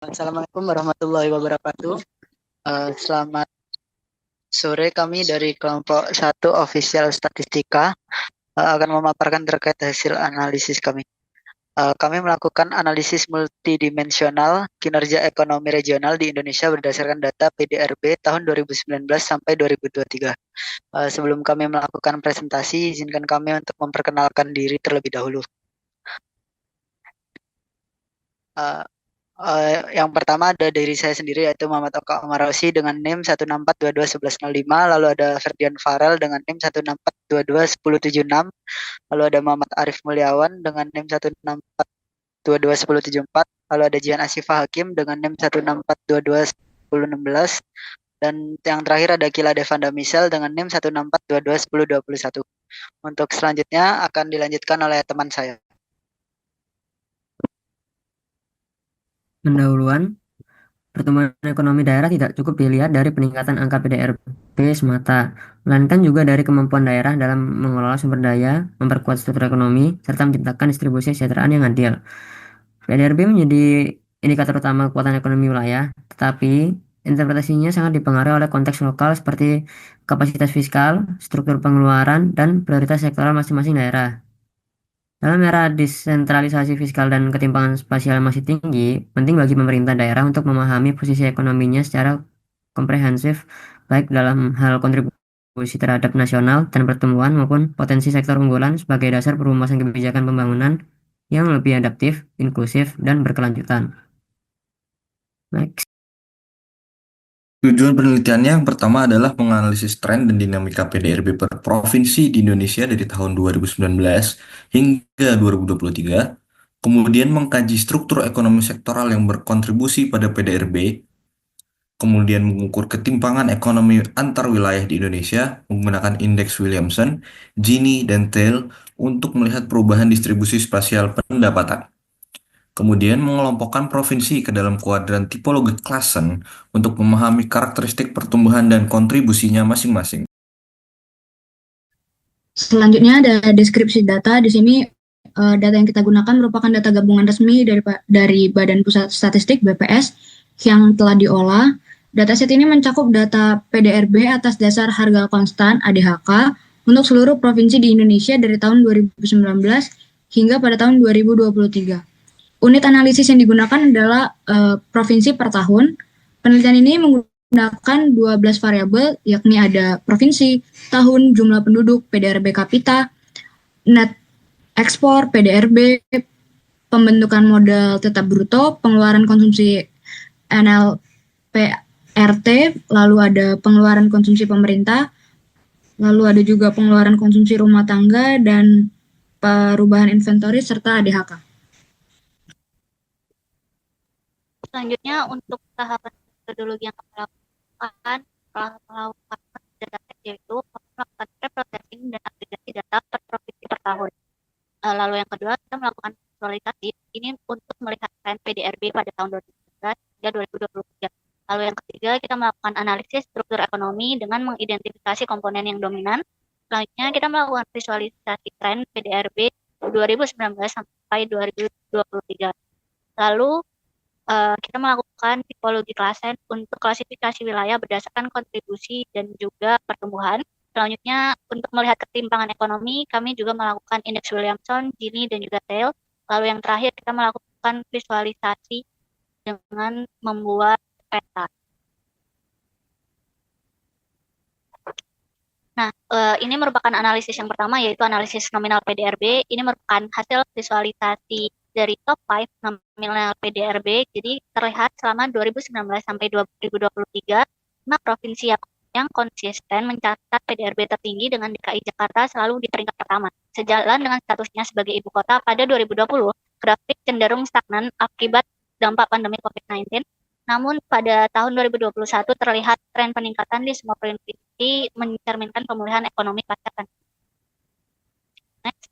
Assalamualaikum warahmatullahi wabarakatuh. Selamat sore, kami dari kelompok 1 Official Statistika akan memaparkan terkait hasil analisis kami. Kami melakukan analisis multidimensional kinerja ekonomi regional di Indonesia berdasarkan data PDRB tahun 2019 sampai 2023. Sebelum kami melakukan presentasi, izinkan kami untuk memperkenalkan diri terlebih dahulu. Uh, yang pertama ada diri saya sendiri, yaitu Muhammad Oka Omarosi dengan NIM 164221105. Lalu ada Ferdian Farel dengan NIM 164221076. Lalu ada Muhammad Arif Mulyawan dengan NIM 164221074. Lalu ada Jian Asifah Hakim dengan NIM 164221016. Dan yang terakhir ada Kila Devanda Misel dengan NIM 164221021. Untuk selanjutnya akan dilanjutkan oleh teman saya. Pendahuluan, pertumbuhan ekonomi daerah tidak cukup dilihat dari peningkatan angka PDRB semata, melainkan juga dari kemampuan daerah dalam mengelola sumber daya, memperkuat struktur ekonomi, serta menciptakan distribusi kesejahteraan yang adil. PDRB menjadi indikator utama kekuatan ekonomi wilayah, tetapi interpretasinya sangat dipengaruhi oleh konteks lokal seperti kapasitas fiskal, struktur pengeluaran, dan prioritas sektoral masing-masing daerah. Dalam era desentralisasi fiskal dan ketimpangan spasial masih tinggi, penting bagi pemerintah daerah untuk memahami posisi ekonominya secara komprehensif, baik dalam hal kontribusi terhadap nasional dan pertumbuhan maupun potensi sektor unggulan sebagai dasar perumusan kebijakan pembangunan yang lebih adaptif, inklusif, dan berkelanjutan. Next. Tujuan penelitiannya yang pertama adalah menganalisis tren dan dinamika PDRB per provinsi di Indonesia dari tahun 2019 hingga 2023, kemudian mengkaji struktur ekonomi sektoral yang berkontribusi pada PDRB, kemudian mengukur ketimpangan ekonomi antar wilayah di Indonesia menggunakan indeks Williamson, Gini, dan Tail untuk melihat perubahan distribusi spasial pendapatan. Kemudian mengelompokkan provinsi ke dalam kuadran tipologi Classen untuk memahami karakteristik pertumbuhan dan kontribusinya masing-masing. Selanjutnya ada deskripsi data. Di sini data yang kita gunakan merupakan data gabungan resmi dari Badan Pusat Statistik (BPS) yang telah diolah. Dataset ini mencakup data PDRB atas dasar harga konstan (ADHK) untuk seluruh provinsi di Indonesia dari tahun 2019 hingga pada tahun 2023. Unit analisis yang digunakan adalah provinsi per tahun. Penelitian ini menggunakan 12 variabel, yakni ada provinsi, tahun, jumlah penduduk, PDRB kapita, net ekspor, PDRB, pembentukan modal tetap bruto, pengeluaran konsumsi NLPRT, lalu ada pengeluaran konsumsi pemerintah, lalu ada juga pengeluaran konsumsi rumah tangga, dan perubahan inventory, serta ADHK. Selanjutnya untuk tahapan metodologi yang kami lakukan setelah melakukan data yaitu kami melakukan pre-processing dan agregasi data per provinsi per tahun. Lalu yang kedua kita melakukan visualisasi ini untuk melihat tren PDRB pada tahun 2019 hingga 2023. Lalu yang ketiga kita melakukan analisis struktur ekonomi dengan mengidentifikasi komponen yang dominan. Selanjutnya kita melakukan visualisasi tren PDRB 2019 sampai 2023. Lalu kita melakukan tipologi klasen untuk klasifikasi wilayah berdasarkan kontribusi dan juga pertumbuhan. Selanjutnya, untuk melihat ketimpangan ekonomi, kami juga melakukan indeks Williamson, Gini, dan juga Tail. Lalu yang terakhir, kita melakukan visualisasi dengan membuat peta. Nah, ini merupakan analisis yang pertama, yaitu analisis nominal PDRB. Ini merupakan hasil visualisasi dari top 5 nominal PDRB. Jadi terlihat selama 2019 sampai 2023, 5 provinsi yang konsisten mencatat PDRB tertinggi dengan DKI Jakarta selalu di peringkat pertama. Sejalan dengan statusnya sebagai ibu kota pada 2020, grafik cenderung stagnan akibat dampak pandemi COVID-19. Namun pada tahun 2021 terlihat tren peningkatan di semua provinsi mencerminkan pemulihan ekonomi pasca pandemi. Next.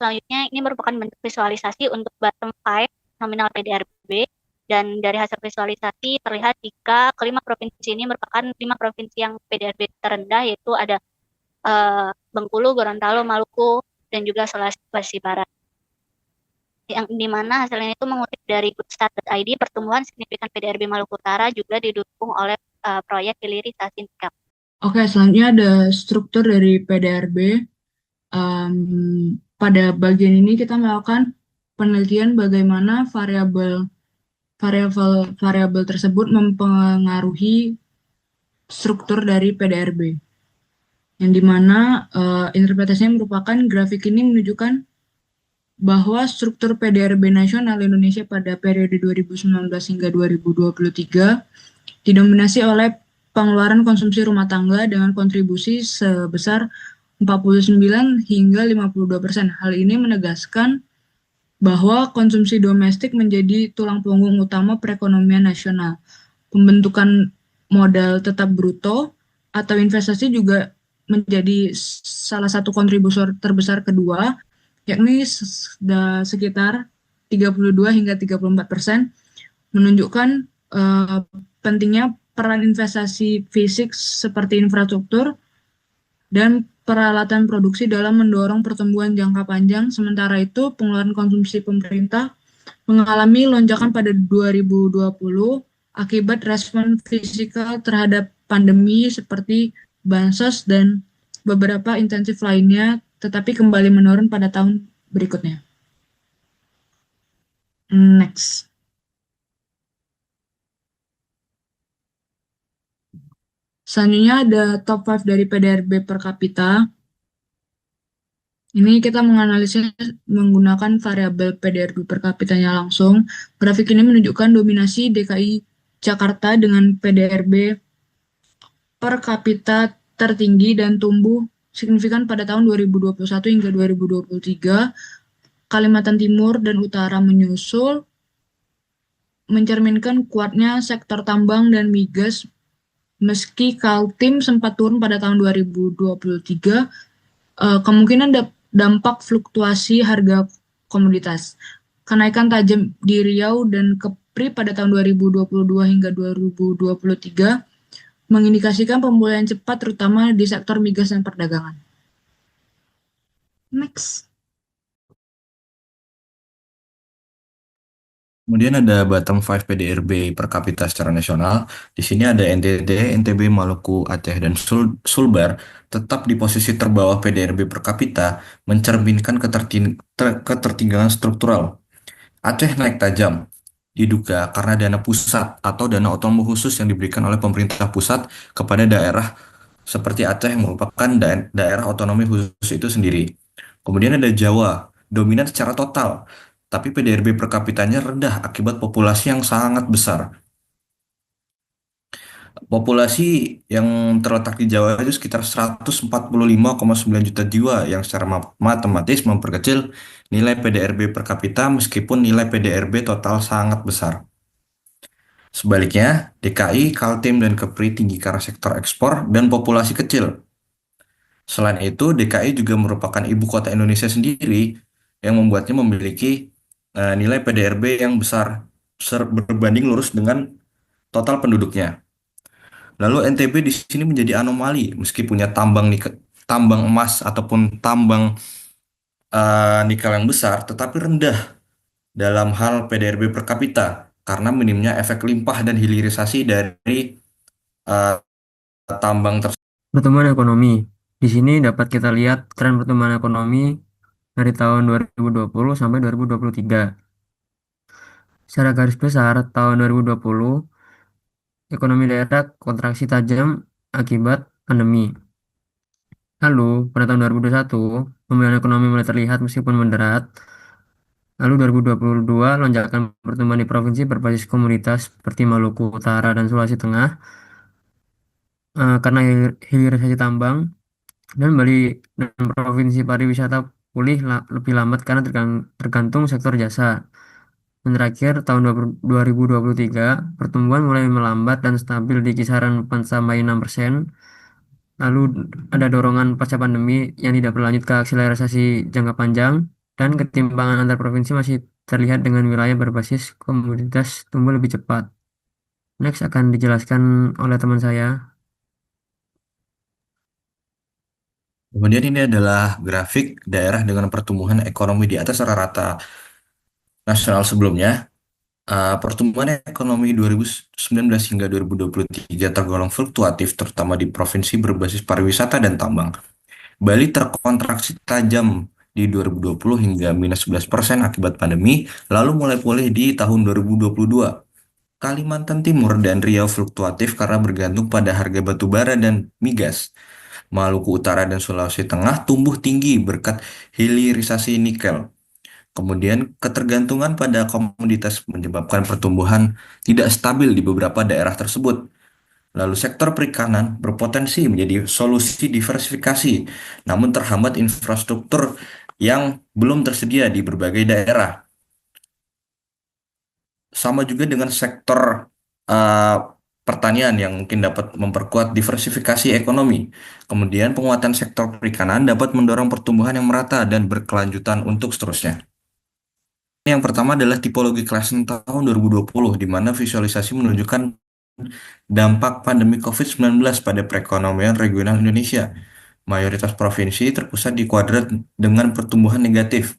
Selanjutnya ini merupakan bentuk visualisasi untuk bottom 5 nominal PDRB, dan dari hasil visualisasi terlihat jika kelima provinsi ini merupakan 5 provinsi yang PDRB terendah, yaitu ada Bengkulu, Gorontalo, Maluku, dan juga Sulawesi Barat. yang di mana hasilnya itu mengutip dari goodstart.id, pertumbuhan signifikan PDRB Maluku Utara juga didukung oleh proyek hilirisasi nikah. Oke, selanjutnya ada struktur dari PDRB. Pada bagian ini kita melakukan penelitian bagaimana variabel tersebut mempengaruhi struktur dari PDRB. Yang dimana interpretasinya merupakan grafik ini menunjukkan bahwa struktur PDRB nasional Indonesia pada periode 2019 hingga 2023 didominasi oleh pengeluaran konsumsi rumah tangga dengan kontribusi sebesar 49 hingga 52%. Hal ini menegaskan bahwa konsumsi domestik menjadi tulang punggung utama perekonomian nasional. Pembentukan modal tetap bruto atau investasi juga menjadi salah satu kontributor terbesar kedua, yakni sekitar 32 hingga 34%, menunjukkan pentingnya peran investasi fisik seperti infrastruktur dan peralatan produksi dalam mendorong pertumbuhan jangka panjang. Sementara itu, pengeluaran konsumsi pemerintah mengalami lonjakan pada 2020 akibat respon fiskal terhadap pandemi seperti bansos dan beberapa intensif lainnya, tetapi kembali menurun pada tahun berikutnya. Next. Selanjutnya ada top 5 dari PDRB per kapita. Ini kita menganalisis menggunakan variabel PDRB per kapitanya langsung. Grafik ini menunjukkan dominasi DKI Jakarta dengan PDRB per kapita tertinggi dan tumbuh signifikan pada tahun 2021 hingga 2023. Kalimantan Timur dan Utara menyusul, mencerminkan kuatnya sektor tambang dan migas. Meski Kaltim sempat turun pada tahun 2023, kemungkinan dampak fluktuasi harga komoditas. Kenaikan tajam di Riau dan Kepri pada tahun 2022 hingga 2023 mengindikasikan pemulihan cepat terutama di sektor migas dan perdagangan. Next. Kemudian ada bottom 5 PDRB per kapita secara nasional. Di sini ada NTT, NTB, Maluku, Aceh, dan Sulbar tetap di posisi terbawah PDRB per kapita, mencerminkan ketertinggalan struktural. Aceh naik tajam, diduga karena dana pusat atau dana otonomi khusus yang diberikan oleh pemerintah pusat kepada daerah seperti Aceh yang merupakan daerah otonomi khusus itu sendiri. Kemudian ada Jawa, dominan secara total, tapi PDRB per kapitanya rendah akibat populasi yang sangat besar. Populasi yang terletak di Jawa itu sekitar 145,9 juta jiwa yang secara matematis memperkecil nilai PDRB per kapita meskipun nilai PDRB total sangat besar. Sebaliknya, DKI, Kaltim, dan Kepri tinggi karena sektor ekspor dan populasi kecil. Selain itu, DKI juga merupakan ibu kota Indonesia sendiri yang membuatnya memiliki nilai PDRB yang besar berbanding lurus dengan total penduduknya. Lalu NTB di sini menjadi anomali meski punya tambang emas ataupun tambang nikel yang besar, tetapi rendah dalam hal PDRB per kapita karena minimnya efek limpah dan hilirisasi dari uh, tambang tersebut. Pertumbuhan ekonomi. Di sini dapat kita lihat tren pertumbuhan ekonomi dari tahun 2020 sampai 2023. Secara garis besar, tahun 2020, ekonomi daerah kontraksi tajam akibat pandemi. Lalu, pada tahun 2021, pemulihan ekonomi mulai terlihat meskipun moderat. Lalu 2022, lonjakan pertumbuhan di provinsi berbasis komunitas seperti Maluku Utara dan Sulawesi Tengah karena hilirisasi tambang, dan Bali dan provinsi pariwisata pulih lebih lambat karena tergantung sektor jasa. Dan terakhir, tahun 2023, pertumbuhan mulai melambat dan stabil di kisaran 4-6%. Lalu ada dorongan pasca pandemi yang tidak berlanjut ke akselerasi jangka panjang, dan ketimpangan antar provinsi masih terlihat dengan wilayah berbasis komoditas tumbuh lebih cepat. Next akan dijelaskan oleh teman saya. Kemudian ini adalah grafik daerah dengan pertumbuhan ekonomi di atas rata-rata nasional sebelumnya, pertumbuhan ekonomi 2019 hingga 2023 tergolong fluktuatif, terutama di provinsi berbasis pariwisata dan tambang. Bali terkontraksi tajam di 2020 hingga -11% akibat pandemi, lalu mulai pulih di tahun 2022. Kalimantan Timur dan Riau fluktuatif karena bergantung pada harga batu bara dan migas. Maluku Utara dan Sulawesi Tengah tumbuh tinggi berkat hilirisasi nikel. Kemudian ketergantungan pada komoditas menyebabkan pertumbuhan tidak stabil di beberapa daerah tersebut. Lalu sektor perikanan berpotensi menjadi solusi diversifikasi, namun terhambat infrastruktur yang belum tersedia di berbagai daerah. Sama juga dengan sektor uh, pertanian yang mungkin dapat memperkuat diversifikasi ekonomi. Kemudian penguatan sektor perikanan dapat mendorong pertumbuhan yang merata dan berkelanjutan untuk seterusnya. Yang pertama adalah tipologi Klasen tahun 2020, di mana visualisasi menunjukkan dampak pandemi COVID-19 pada perekonomian regional Indonesia. Mayoritas provinsi terpusat di kuadran dengan pertumbuhan negatif.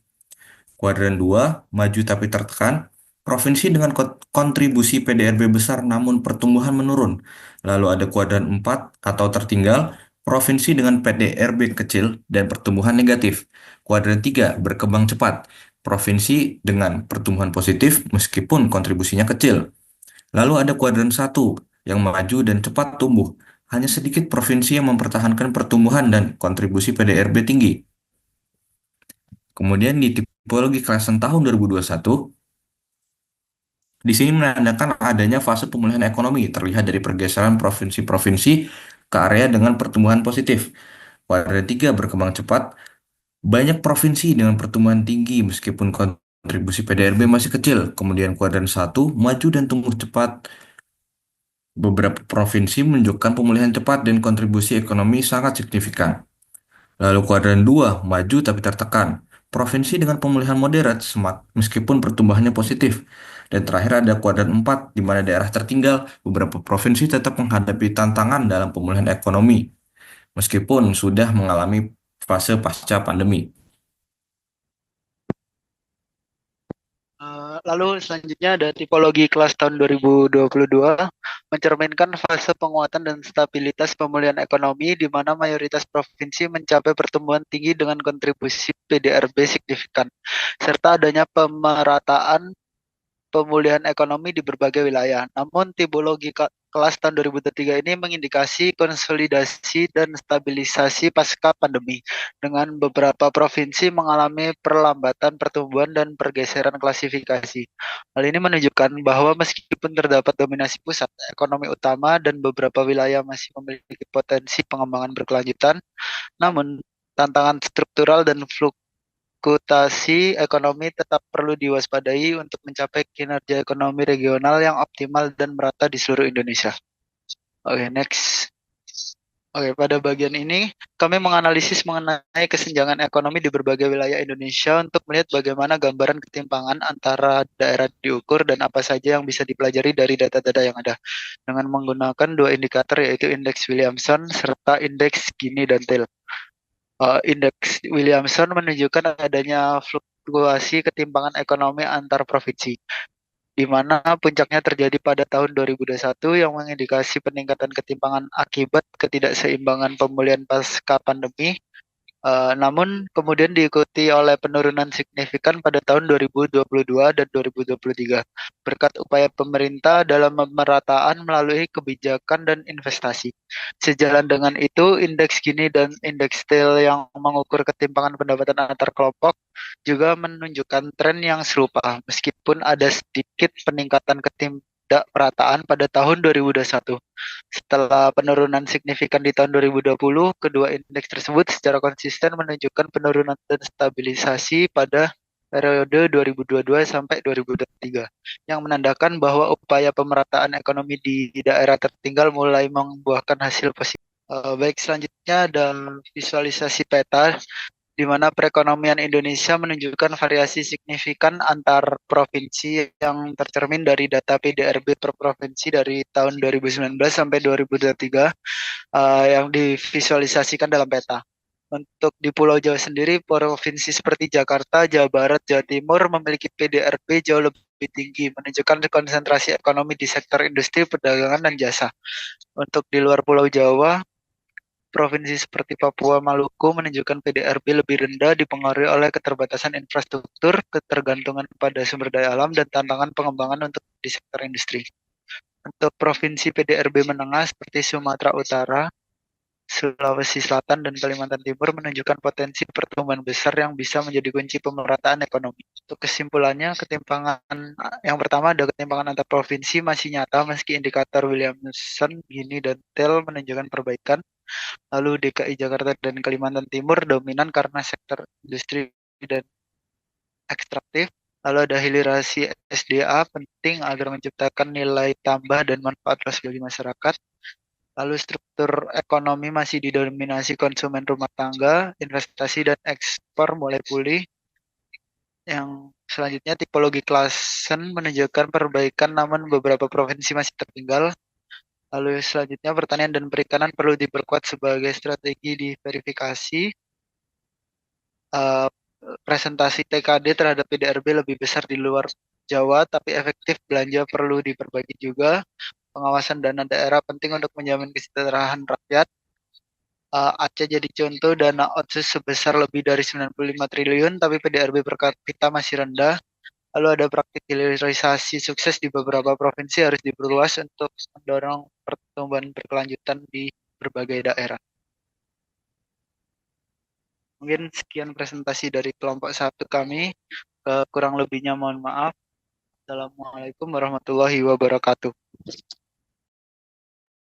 Kuadran 2, maju tapi tertekan. Provinsi dengan kontribusi PDRB besar namun pertumbuhan menurun. Lalu ada kuadran 4 atau tertinggal, provinsi dengan PDRB kecil dan pertumbuhan negatif. Kuadran 3, berkembang cepat. Provinsi dengan pertumbuhan positif meskipun kontribusinya kecil. Lalu ada kuadran 1 yang maju dan cepat tumbuh. Hanya sedikit provinsi yang mempertahankan pertumbuhan dan kontribusi PDRB tinggi. Kemudian di tipologi Klasen tahun 2021, di sini menandakan adanya fase pemulihan ekonomi terlihat dari pergeseran provinsi-provinsi ke area dengan pertumbuhan positif. Kuadran 3 berkembang cepat, banyak provinsi dengan pertumbuhan tinggi meskipun kontribusi PDRB masih kecil. Kemudian kuadran 1 maju dan tumbuh cepat. Beberapa provinsi menunjukkan pemulihan cepat dan kontribusi ekonomi sangat signifikan. Lalu kuadran 2 maju tapi tertekan. Provinsi dengan pemulihan moderat meskipun pertumbuhannya positif. Dan terakhir ada kuadran 4 di mana daerah tertinggal, beberapa provinsi tetap menghadapi tantangan dalam pemulihan ekonomi meskipun sudah mengalami fase pasca pandemi. Lalu selanjutnya ada tipologi kelas tahun 2022 mencerminkan fase penguatan dan stabilitas pemulihan ekonomi di mana mayoritas provinsi mencapai pertumbuhan tinggi dengan kontribusi PDRB signifikan serta adanya pemerataan pemulihan ekonomi di berbagai wilayah. Namun tipologi kelas tahun 2023 ini mengindikasi konsolidasi dan stabilisasi pasca pandemi, dengan beberapa provinsi mengalami perlambatan pertumbuhan dan pergeseran klasifikasi. Hal ini menunjukkan bahwa meskipun terdapat dominasi pusat, ekonomi utama dan beberapa wilayah masih memiliki potensi pengembangan berkelanjutan, namun tantangan struktural dan fluktuasi ekonomi tetap perlu diwaspadai untuk mencapai kinerja ekonomi regional yang optimal dan merata di seluruh Indonesia. Oke, next. Oke, pada bagian ini kami menganalisis mengenai kesenjangan ekonomi di berbagai wilayah Indonesia untuk melihat bagaimana gambaran ketimpangan antara daerah diukur dan apa saja yang bisa dipelajari dari data-data yang ada dengan menggunakan dua indikator yaitu indeks Williamson serta indeks Gini dan Taylor. Indeks Williamson menunjukkan adanya fluktuasi ketimpangan ekonomi antar provinsi, di mana puncaknya terjadi pada tahun 2021 yang mengindikasi peningkatan ketimpangan akibat ketidakseimbangan pemulihan pasca pandemi. Namun kemudian diikuti oleh penurunan signifikan pada tahun 2022 dan 2023 berkat upaya pemerintah dalam pemerataan melalui kebijakan dan investasi. Sejalan dengan itu, indeks Gini dan indeks Tail yang mengukur ketimpangan pendapatan antar kelompok juga menunjukkan tren yang serupa meskipun ada sedikit peningkatan ketidakmerataan pada tahun 2021. Setelah penurunan signifikan di tahun 2020, kedua indeks tersebut secara konsisten menunjukkan penurunan dan stabilisasi pada periode 2022 sampai 2023, yang menandakan bahwa upaya pemerataan ekonomi di daerah tertinggal mulai membuahkan hasil positif. Baik, selanjutnya ada visualisasi peta di mana perekonomian Indonesia menunjukkan variasi signifikan antar provinsi yang tercermin dari data PDRB per provinsi dari tahun 2019 sampai 2023 yang divisualisasikan dalam peta. Untuk di Pulau Jawa sendiri, provinsi seperti Jakarta, Jawa Barat, Jawa Timur memiliki PDRB jauh lebih tinggi, menunjukkan konsentrasi ekonomi di sektor industri, perdagangan, dan jasa. Untuk di luar Pulau Jawa, provinsi seperti Papua, Maluku menunjukkan PDRB lebih rendah dipengaruhi oleh keterbatasan infrastruktur, ketergantungan pada sumber daya alam, dan tantangan pengembangan untuk di sektor industri. Untuk provinsi PDRB menengah seperti Sumatera Utara, Sulawesi Selatan, dan Kalimantan Timur menunjukkan potensi pertumbuhan besar yang bisa menjadi kunci pemerataan ekonomi. Untuk kesimpulannya, yang pertama ada ketimpangan antar provinsi masih nyata meski indikator Williamson, Gini, dan TEL menunjukkan perbaikan. Lalu DKI Jakarta dan Kalimantan Timur dominan karena sektor industri dan ekstraktif. Lalu ada hilirisasi SDA penting agar menciptakan nilai tambah dan manfaat luas bagi masyarakat. Lalu struktur ekonomi masih didominasi konsumen rumah tangga, investasi dan ekspor mulai pulih. Yang selanjutnya tipologi klasen menunjukkan perbaikan namun beberapa provinsi masih tertinggal. Lalu selanjutnya pertanian dan perikanan perlu diperkuat sebagai strategi di verifikasi. Presentasi TKD terhadap PDRB lebih besar di luar Jawa, tapi efektif belanja perlu diperbaiki juga. Pengawasan dana daerah penting untuk menjamin kesejahteraan rakyat. Aceh jadi contoh, dana otsus sebesar lebih dari 95 triliun, tapi PDRB per kapita masih rendah. Lalu ada praktik hilirisasi sukses di beberapa provinsi harus diperluas untuk mendorong pertumbuhan berkelanjutan di berbagai daerah. Mungkin sekian presentasi dari kelompok 1 kami. Kurang lebihnya mohon maaf. Assalamualaikum warahmatullahi wabarakatuh.